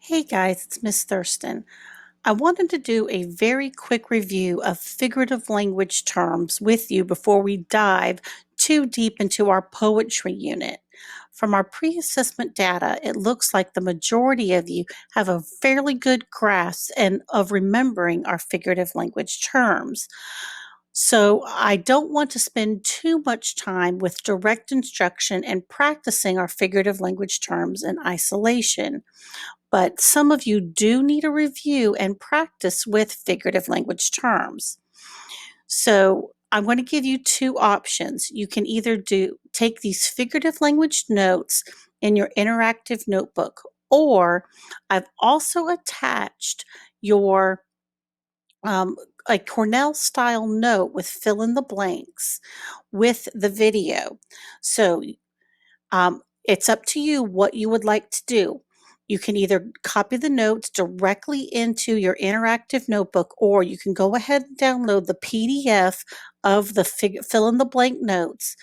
Hey guys, it's Miss Thurston. I wanted to do a very quick review of figurative language terms with you before we dive too deep into our poetry unit. From our pre-assessment data, it looks like the majority of you have a fairly good grasp of remembering our figurative language terms. So I don't want to spend too much time with direct instruction and practicing our figurative language terms in isolation, but some of you do need a review and practice with figurative language terms. So I'm going to give you two options. You can either take these figurative language notes in your interactive notebook, or I've also attached your a Cornell style note with fill in the blanks with the video. So it's up to you what you would like to do. You can either copy the notes directly into your interactive notebook, or you can go ahead and download the PDF of the fill in the blank notes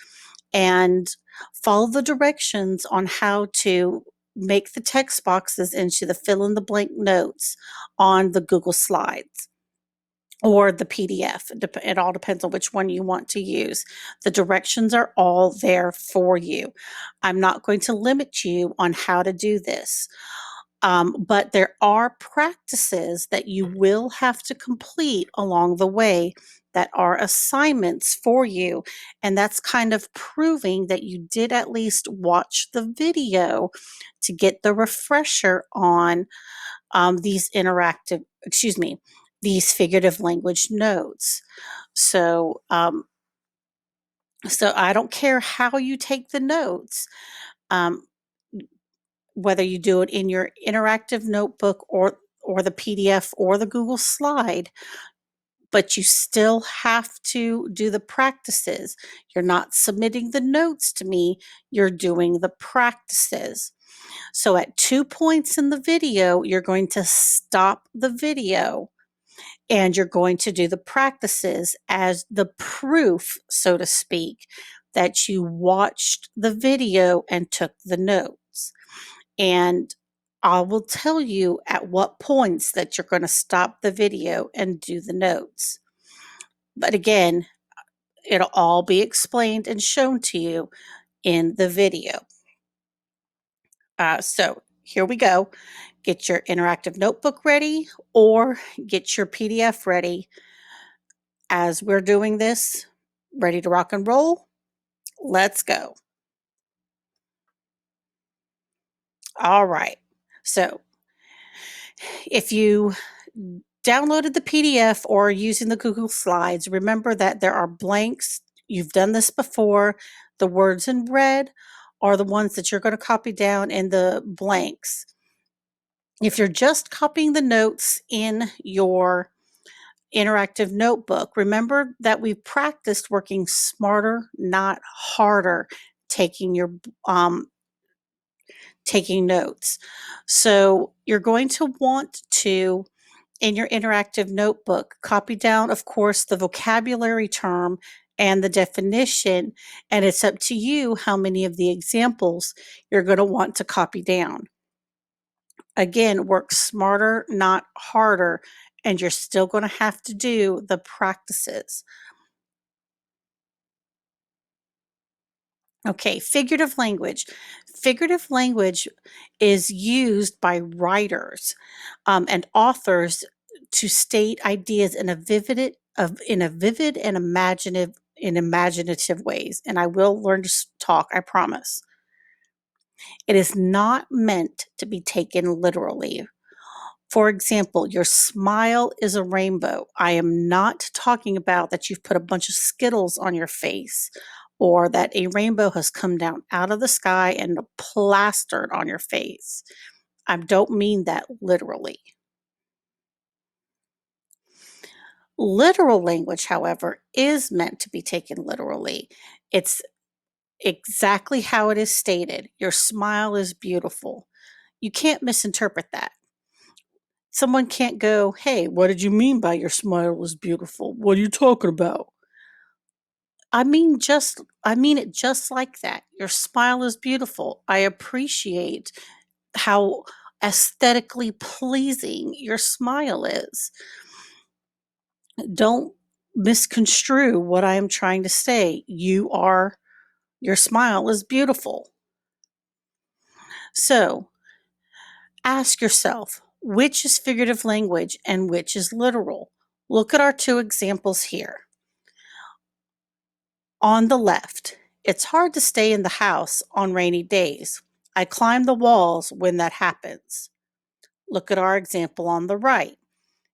and follow the directions on how to make the text boxes into the fill in the blank notes on the Google Slides or the PDF. It all depends on which one you want to use. The directions are all there for you. I'm not going to limit you on how to do this, but there are practices that you will have to complete along the way that are assignments for you. And that's kind of proving that you did at least watch the video to get the refresher on these these figurative language notes. So, so I don't care how you take the notes, um, whether you do it in your interactive notebook or the PDF or the Google slide, but you still have to do the practices. You're not submitting the notes to me, you're doing the practices. So at 2 points in the video, you're going to stop the video and you're going to do the practices as the proof, so to speak, that you watched the video and took the notes. And I will tell you at what points that you're going to stop the video and do the notes. But again, it'll all be explained and shown to you in the video. So here we go. Get your interactive notebook ready or get your PDF ready. As we're doing this, ready to rock and roll? Let's go. All right. So if you downloaded the PDF or are using the Google Slides, remember that there are blanks. You've done this before. The words in red are the ones that you're going to copy down in the blanks. If you're just copying the notes in your interactive notebook, remember that we've practiced working smarter, not harder, taking your taking notes. So you're going to want to, in your interactive notebook, copy down, of course, the vocabulary term and the definition, and it's up to you how many of the examples you're going to want to copy down. Again, work smarter, not harder, and you're still going to have to do the practices. Okay, figurative language. Figurative language is used by writers and authors to state ideas in a vivid and imaginative ways. And I will learn to talk, I promise. It is not meant to be taken literally. For example, your smile is a rainbow. I am not talking about that you've put a bunch of Skittles on your face or that a rainbow has come down out of the sky and plastered on your face. I don't mean that literally. Literal language, however, is meant to be taken literally. It's exactly how it is stated. Your smile is beautiful. You can't misinterpret that. Someone can't go, "Hey, what did you mean by your smile was beautiful? What are you talking about?" I mean it just like that. Your smile is beautiful. I appreciate how aesthetically pleasing your smile is. Don't misconstrue what I am trying to say. Your smile is beautiful. So ask yourself, which is figurative language and which is literal? Look at our two examples here. On the left, it's hard to stay in the house on rainy days. I climb the walls when that happens. Look at our example on the right.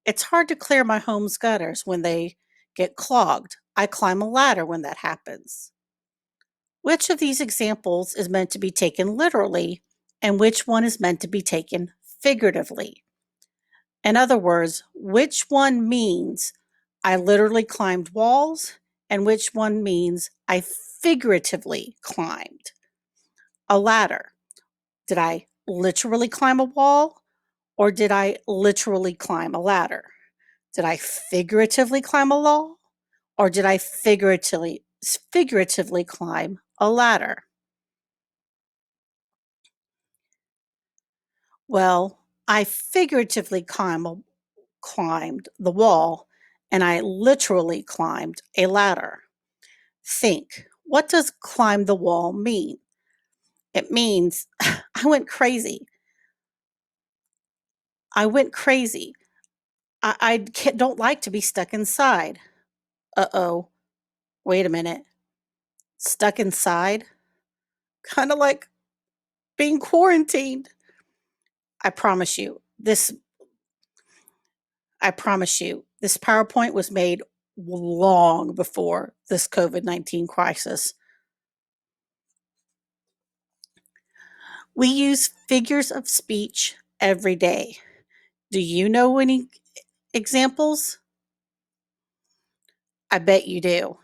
It's hard to clear my home's gutters when they get clogged. I climb a ladder when that happens. Which of these examples is meant to be taken literally and which one is meant to be taken figuratively? In other words, which one means I literally climbed walls and which one means I figuratively climbed a ladder? Did I literally climb a wall or did I literally climb a ladder? Did I figuratively climb a wall or did I figuratively climb a ladder? Well, I figuratively climbed the wall and I literally climbed a ladder. Think, what does climb the wall mean? It means I went crazy. I went crazy. Don't like to be stuck inside. Uh-oh. Wait a minute. Stuck inside? Kind of like being quarantined. I promise you, this PowerPoint was made long before this COVID-19 crisis. We use figures of speech every day. Do you know any examples? I bet you do.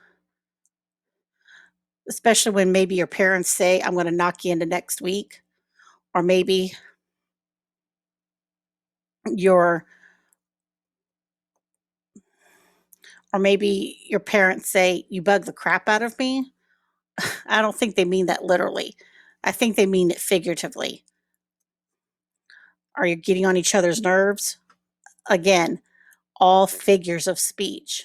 Especially when maybe your parents say, I'm going to knock you into next week. Or maybe your your parents say, you bug the crap out of me. I don't think they mean that literally. I think they mean it figuratively. Are you getting on each other's nerves? Again, all figures of speech.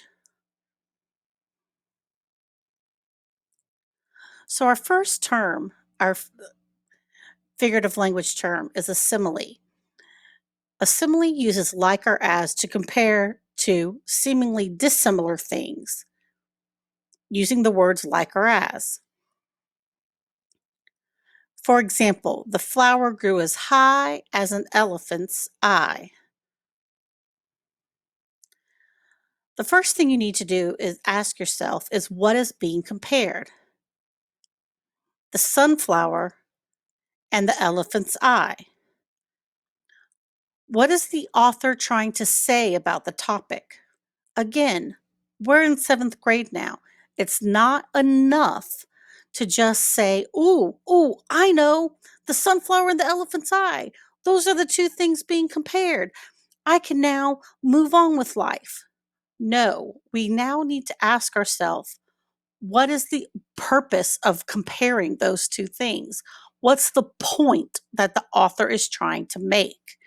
So our first term, our figurative language term, is a simile. A simile uses like or as to compare to seemingly dissimilar things, using the words like or as. For example, the flower grew as high as an elephant's eye. The first thing you need to do is ask yourself is what is being compared? The sunflower and the elephant's eye. What is the author trying to say about the topic? Again, we're in seventh grade now. It's not enough to just say, ooh, I know, the sunflower and the elephant's eye. Those are the two things being compared. I can now move on with life. No, we now need to ask ourselves, what is the purpose of comparing those two things? What's the point that the author is trying to make?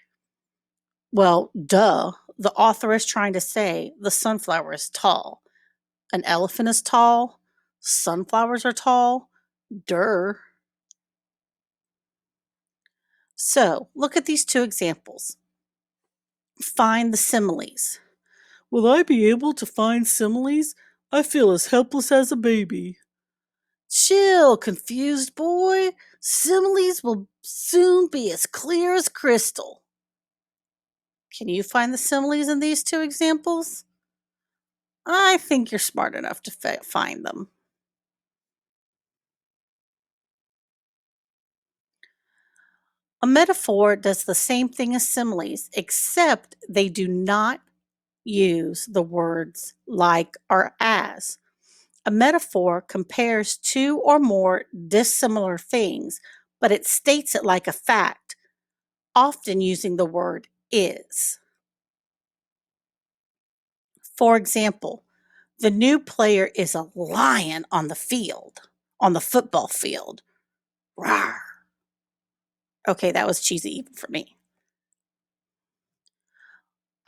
Well, duh. The author is trying to say the sunflower is tall. An elephant is tall. Sunflowers are tall. Duh. So, look at these two examples. Find the similes. Will I be able to find similes? I feel as helpless as a baby. Chill, confused boy. Similes will soon be as clear as crystal. Can you find the similes in these two examples? I think you're smart enough to find them. A metaphor does the same thing as similes, except they do not use the words like or as. A metaphor compares two or more dissimilar things, but it states it like a fact, often using the word is. For example, the new player is a lion on the field, on the football field. Rawr. Okay, that was cheesy even for me.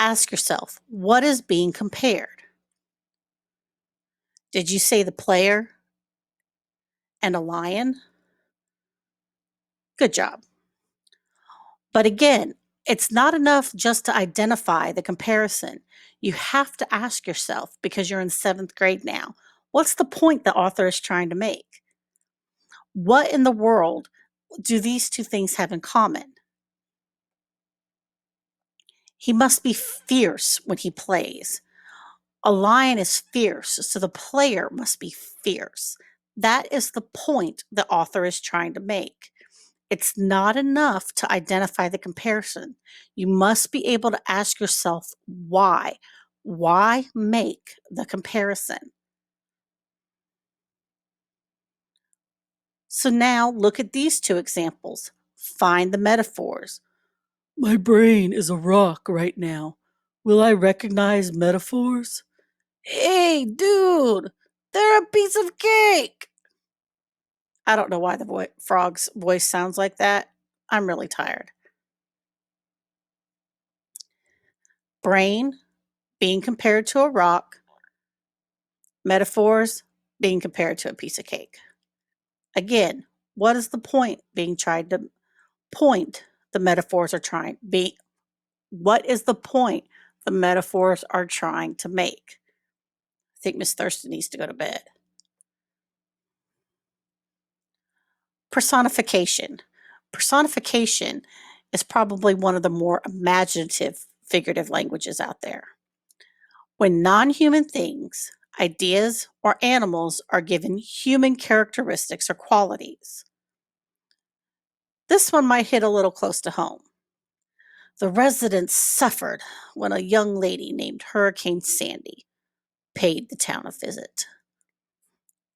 Ask yourself, what is being compared? Did you say the player and a lion? Good job. But again, it's not enough just to identify the comparison. You have to ask yourself, because you're in seventh grade now, what's the point the author is trying to make? What in the world do these two things have in common? He must be fierce when he plays. A lion is fierce, so the player must be fierce. That is the point the author is trying to make. It's not enough to identify the comparison. You must be able to ask yourself why. Why make the comparison? So now look at these two examples. Find the metaphors. My brain is a rock right now. Will I recognize metaphors? Hey, dude, they're a piece of cake. I don't know why the frog's voice sounds like that. I'm really tired. Brain being compared to a rock, metaphors being compared to a piece of cake. Again, what is the point being tried to point the metaphors are trying be what is the point the metaphors are trying to make? I think Miss Thurston needs to go to bed. Personification. Personification is probably one of the more imaginative figurative languages out there. When non-human things, ideas, or animals are given human characteristics or qualities. This one might hit a little close to home. The residents suffered when a young lady named Hurricane Sandy paid the town a visit.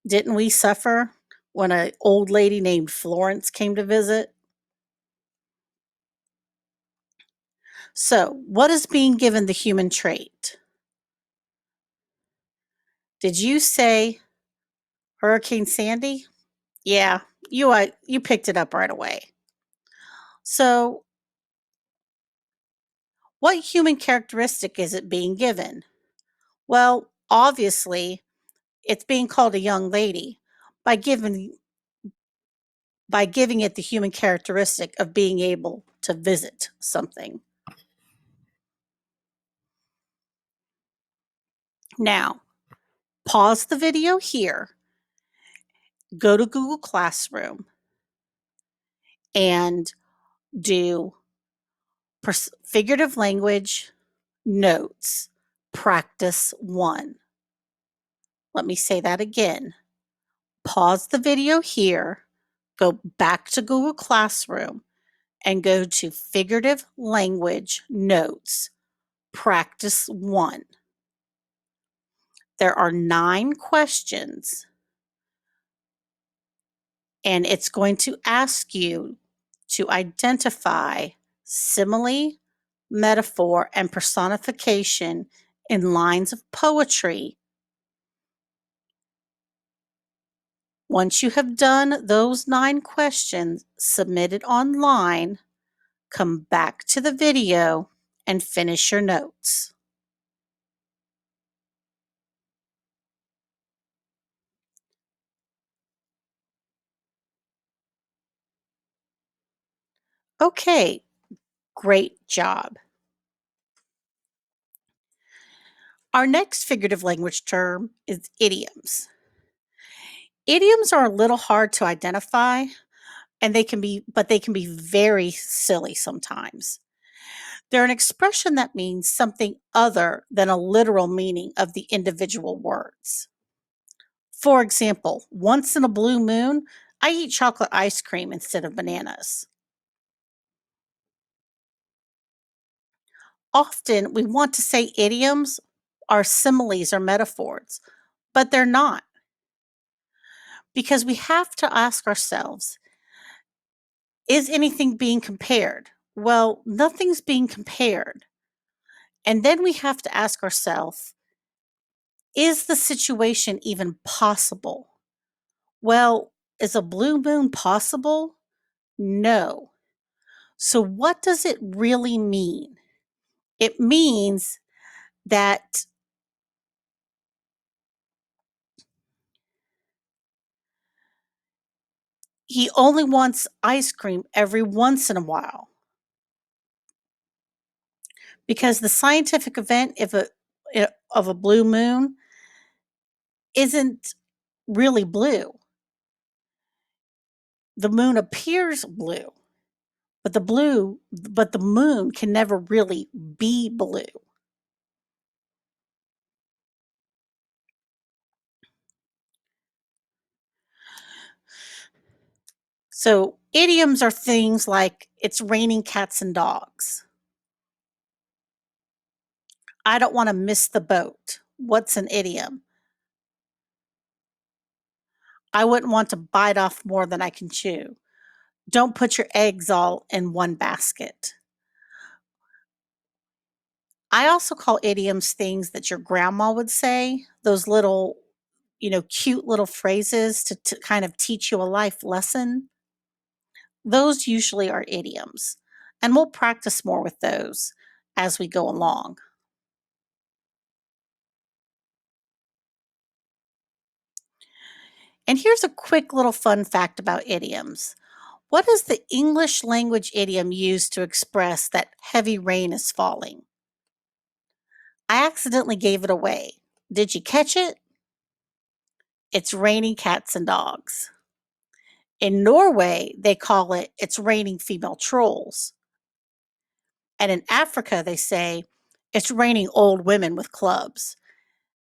Didn't we suffer when an old lady named Florence came to visit? So, what is being given the human trait? Did you say Hurricane Sandy? Yeah, you picked it up right away. So, what human characteristic is it being given? Well, obviously, it's being called a young lady by giving it the human characteristic of being able to visit something. Now, pause the video here, go to Google Classroom, and do figurative language notes, practice 1. Let me say that again. Pause the video here, go back to Google Classroom, and go to figurative language notes, practice 1. There are 9 questions, and it's going to ask you to identify simile, metaphor, and personification in lines of poetry. Once you have done those 9 questions, submit it online, come back to the video, and finish your notes. Okay, great job. Our next figurative language term is idioms. Idioms are a little hard to identify, and they can be very silly sometimes. They're an expression that means something other than a literal meaning of the individual words. For example, once in a blue moon, I eat chocolate ice cream instead of bananas. Often we want to say idioms are similes or metaphors, but they're not, because we have to ask ourselves, is anything being compared? Well, nothing's being compared. And then we have to ask ourselves, is the situation even possible? Well, is a blue moon possible? No. So, what does it really mean? It means that he only wants ice cream every once in a while because the scientific event of a blue moon isn't really blue. The moon appears blue, but the moon can never really be blue. So idioms are things like it's raining cats and dogs. I don't want to miss the boat. What's an idiom? I wouldn't want to bite off more than I can chew. Don't put your eggs all in one basket. I also call idioms things that your grandma would say, those little, cute little phrases to kind of teach you a life lesson. Those usually are idioms, and we'll practice more with those as we go along. And here's a quick little fun fact about idioms. What is the English language idiom used to express that heavy rain is falling? I accidentally gave it away. Did you catch it? It's raining cats and dogs. In Norway, they call it it's raining female trolls. And in Africa, they say it's raining old women with clubs.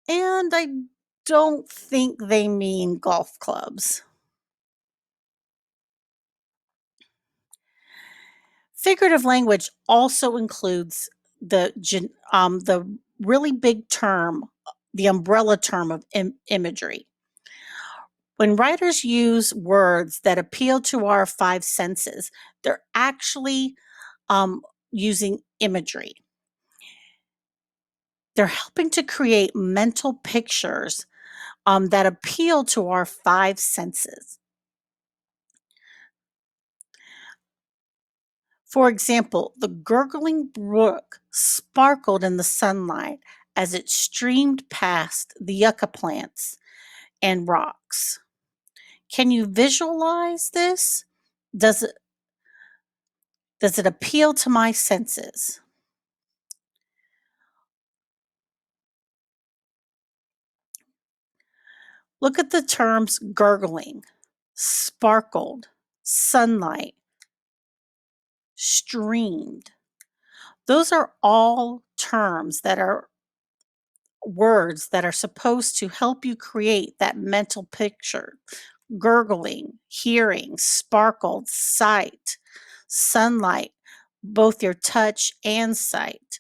And I don't think they mean golf clubs. Figurative language also includes the really big term, the umbrella term of imagery. When writers use words that appeal to our five senses, they're actually using imagery. They're helping to create mental pictures that appeal to our five senses. For example, the gurgling brook sparkled in the sunlight as it streamed past the yucca plants and rocks. Can you visualize this? Does it does it appeal to my senses? Look at the terms gurgling, sparkled, sunlight, streamed. Those are all terms that are words that are supposed to help you create that mental picture. Gurgling, hearing, sparkled, sight, sunlight, both your touch and sight.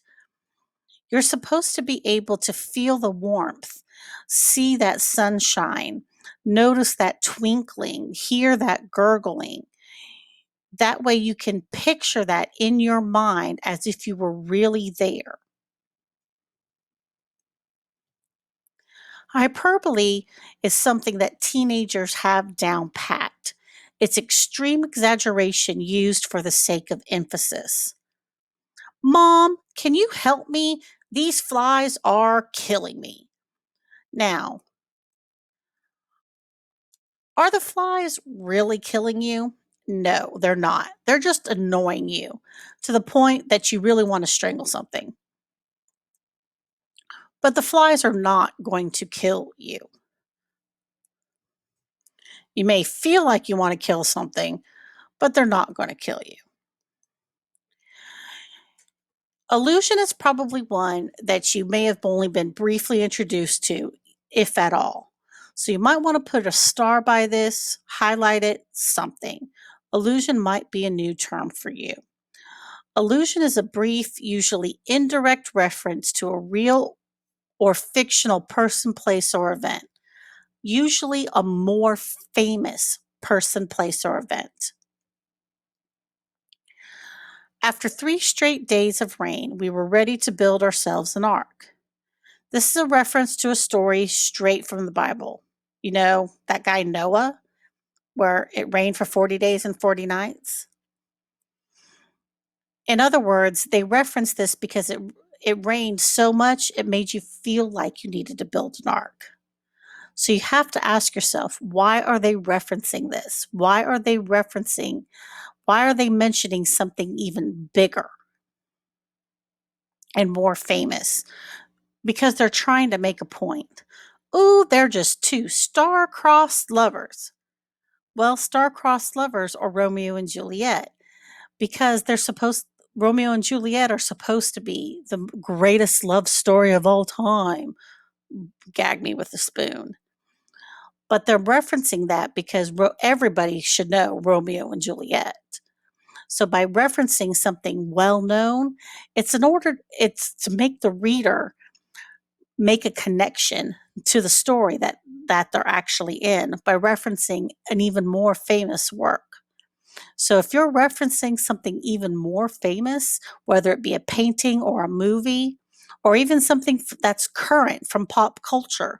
You're supposed to be able to feel the warmth, see that sunshine, notice that twinkling, hear that gurgling. That way you can picture that in your mind as if you were really there. Hyperbole is something that teenagers have down pat. It's extreme exaggeration used for the sake of emphasis. Mom, can you help me? These flies are killing me. Now, are the flies really killing you? No, they're not. They're just annoying you to the point that you really want to strangle something. But the flies are not going to kill you. You may feel like you want to kill something, but they're not going to kill you. Allusion is probably one that you may have only been briefly introduced to, if at all. So you might want to put a star by this, highlight it, something. Allusion might be a new term for you. Allusion is a brief, usually indirect reference to a real or fictional person, place, or event, usually a more famous person, place, or event. After 3 straight days of rain, we were ready to build ourselves an ark. This is a reference to a story straight from the Bible. You know, that guy Noah, where it rained for 40 days and 40 nights? In other words, they reference this because it rained so much it made you feel like you needed to build an ark. So you have to ask yourself, why are they referencing this? Why are they mentioning something even bigger and more famous? Because they're trying to make a point. Ooh, they're just two star-crossed lovers. Well, star-crossed lovers are Romeo and Juliet because Romeo and Juliet are supposed to be the greatest love story of all time. Gag me with a spoon. But they're referencing that because everybody should know Romeo and Juliet. So by referencing something well known, it's to make the reader make a connection to the story that they're actually in by referencing an even more famous work. So if you're referencing something even more famous, whether it be a painting or a movie, or even something that's current from pop culture,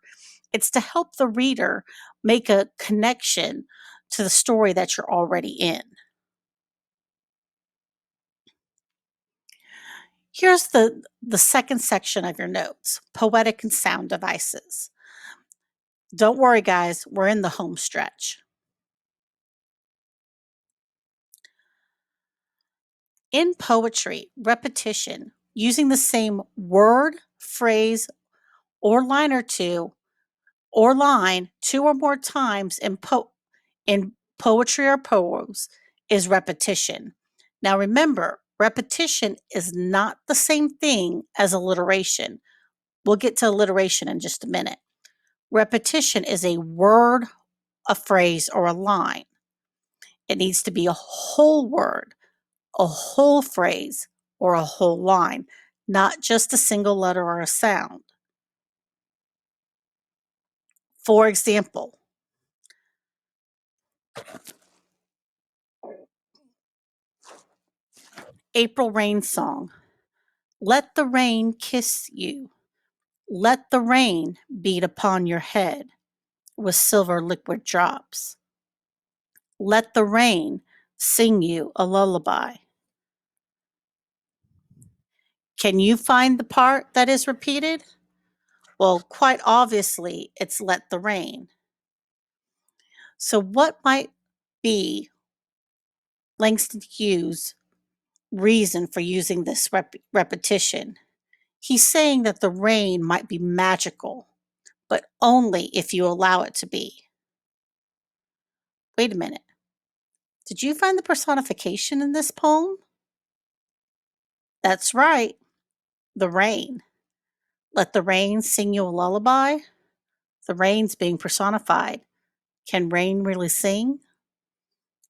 it's to help the reader make a connection to the story that you're already in. Here's the second section of your notes, poetic and sound devices. Don't worry, guys, we're in the home stretch. In poetry, repetition, using the same word, phrase, or line or two, or line two or more times in poetry or prose is repetition. Now remember, repetition is not the same thing as alliteration. We'll get to alliteration in just a minute. Repetition is a word, a phrase, or a line. It needs to be a whole word, a whole phrase, or a whole line, not just a single letter or a sound. For example, April Rain Song. Let the rain kiss you. Let the rain beat upon your head with silver liquid drops. Let the rain sing you a lullaby. Can you find the part that is repeated? Well, quite obviously, it's let the rain. So, what might be Langston Hughes' reason for using this repetition? He's saying that the rain might be magical, but only if you allow it to be. Wait a minute. Did you find the personification in this poem? That's right, the rain. Let the rain sing you a lullaby. The rain's being personified. Can rain really sing?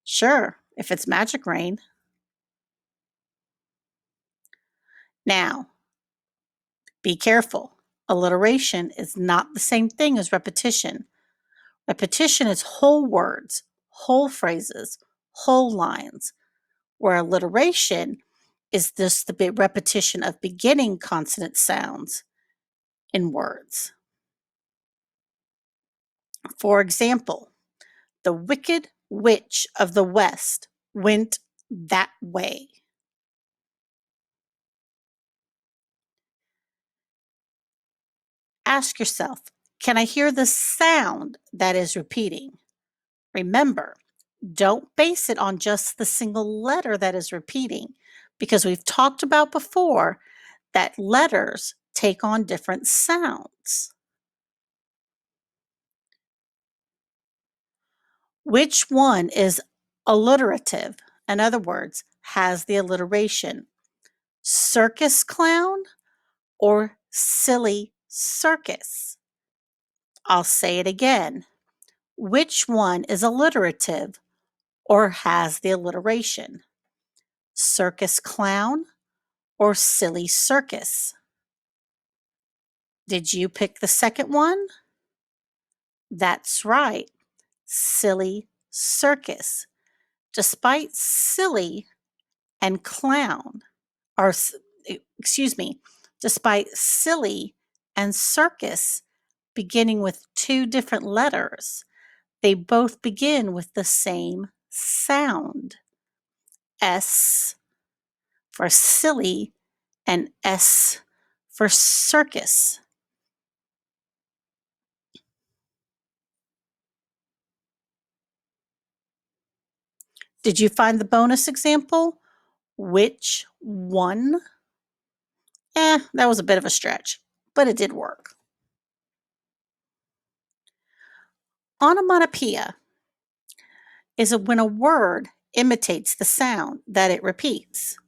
Sure, if it's magic rain. Now, be careful. Alliteration is not the same thing as repetition. Repetition is whole words, whole phrases, whole lines, where alliteration is just the repetition of beginning consonant sounds in words. For example, the Wicked Witch of the West went that way. Ask yourself, can I hear the sound that is repeating? Remember, don't base it on just the single letter that is repeating, because we've talked about before that letters take on different sounds. Which one is alliterative? In other words, has the alliteration? Circus clown or silly circus? I'll say it again. Which one is alliterative or has the alliteration? Circus clown or silly circus? Did you pick the second one? That's right, silly circus. Despite silly and clown, or excuse me, despite silly and circus beginning with two different letters, they both begin with the same sound, S, for silly, and S for circus. Did you find the bonus example? Which one? That was a bit of a stretch, but it did work. Onomatopoeia is when a word imitates the sound that it represents,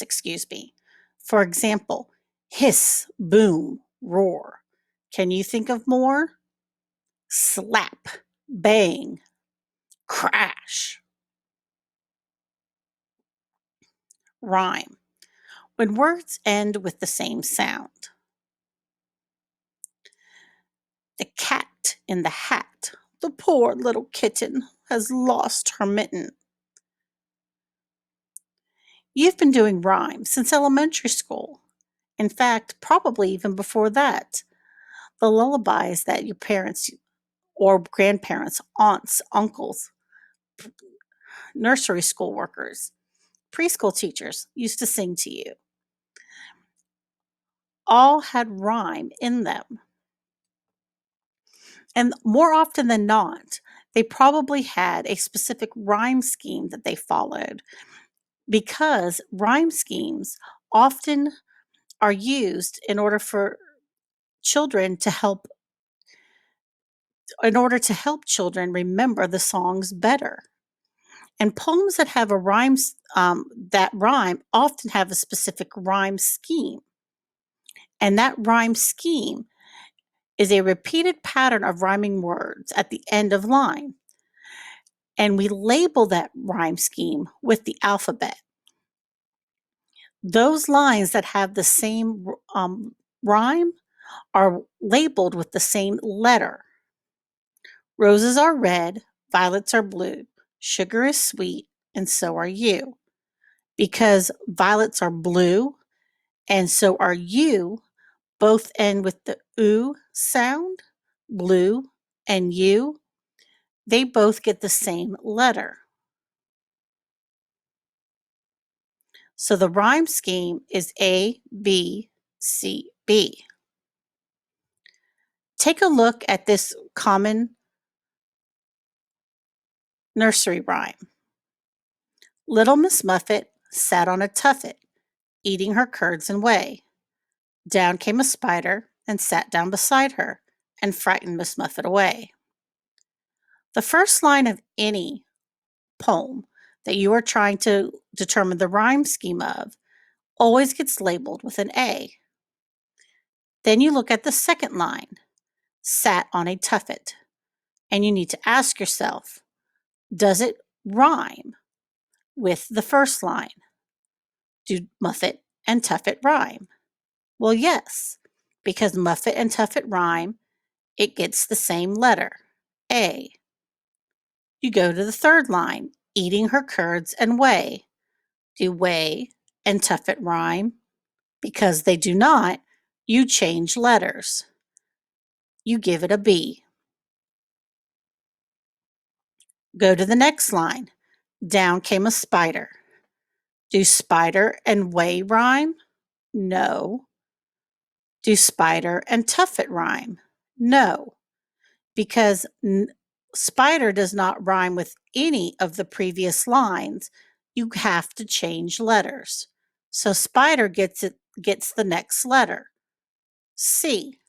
excuse me. For example, hiss, boom, roar. Can you think of more? Slap, bang, crash. Rhyme, when words end with the same sound. The cat in the hat, the poor little kitten, has lost her mitten. You've been doing rhyme since elementary school. In fact, probably even before that. The lullabies that your parents or grandparents, aunts, uncles, nursery school workers, preschool teachers used to sing to you all had rhyme in them. And more often than not, they probably had a specific rhyme scheme that they followed because rhyme schemes often are used in order for children to help children remember the songs better. And poems that have a that rhyme often have a specific rhyme scheme. And that rhyme scheme is a repeated pattern of rhyming words at the end of line. And we label that rhyme scheme with the alphabet. Those lines that have the same rhyme are labeled with the same letter. Roses are red, violets are blue, sugar is sweet, and so are you. Because violets are blue and so are you, both end with the oo sound, blue and you, they both get the same letter. So the rhyme scheme is A, B, C, B. Take a look at this common nursery rhyme. Little Miss Muffet sat on a tuffet, eating her curds and whey. Down came a spider and sat down beside her and frightened Miss Muffet away. The first line of any poem that you are trying to determine the rhyme scheme of always gets labeled with an A. Then you look at the second line, sat on a tuffet, and you need to ask yourself, does it rhyme with the first line? Do Muffet and Tuffet rhyme? Well, yes, because Muffet and Tuffet rhyme, it gets the same letter, A. You go to the third line, eating her curds and whey. Do whey and Tuffet rhyme? Because they do not, you change letters. You give it a B. Go to the next line. Down came a spider. Do spider and whey rhyme? No. Do spider and tuffet rhyme? No, because spider does not rhyme with any of the previous lines. You have to change letters. So spider gets the next letter, C.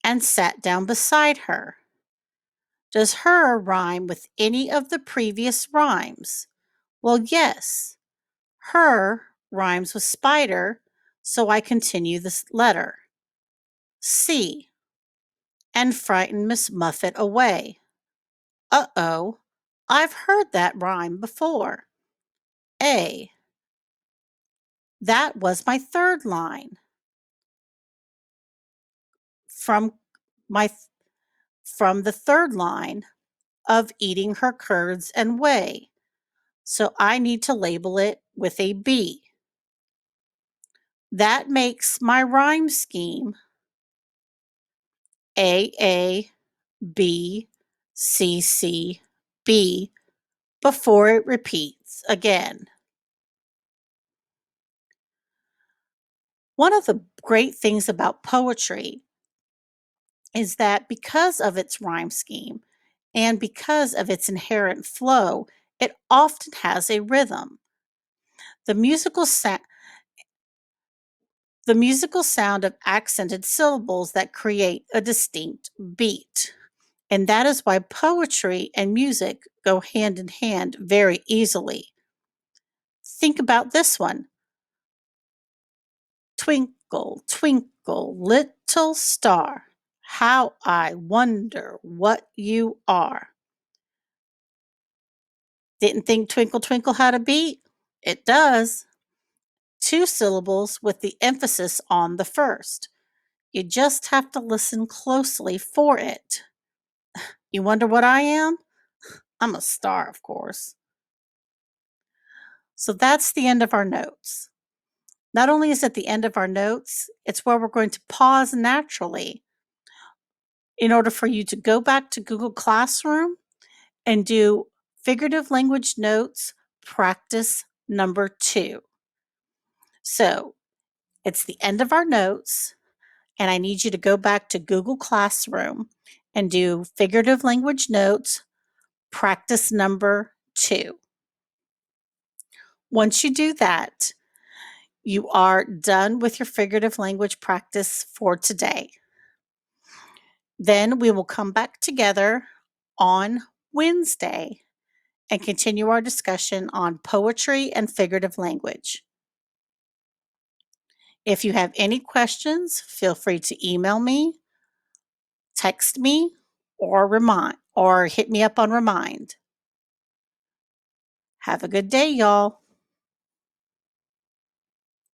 And sat down beside her. Does her rhyme with any of the previous rhymes? Well, yes. Her rhymes with spider, so I continue this letter. C. And frightened Miss Muffet away. Uh-oh, I've heard that rhyme before. A. That was my third line. From my from the third line of eating her curds and whey. So I need to label it with a B. That makes my rhyme scheme A, B, C, B before it repeats. again. One of the great things about poetry is that because of its rhyme scheme and because of its inherent flow, it often has a rhythm. The musical sound the musical sound of accented syllables that create a distinct beat. And that is why poetry and music go hand in hand very easily. Think about this one. Twinkle, twinkle, little star, how I wonder what you are. Didn't think Twinkle Twinkle had a beat? It does. Two syllables with the emphasis on the first. You just have to listen closely for it. You wonder what I am? I'm a star, of course. So that's the end of our notes. Not only is it the end of our notes, it's where we're going to pause naturally in order for you to go back to Google Classroom and do figurative language notes practice number 2. So it's the end of our notes, and I need you to go back to Google Classroom and do figurative language notes practice number 2. Once you do that, you are done with your figurative language practice for today. Then we will come back together on Wednesday and continue our discussion on poetry and figurative language. If you have any questions, feel free to email me, text me, or hit me up on Remind. Have a good day, y'all.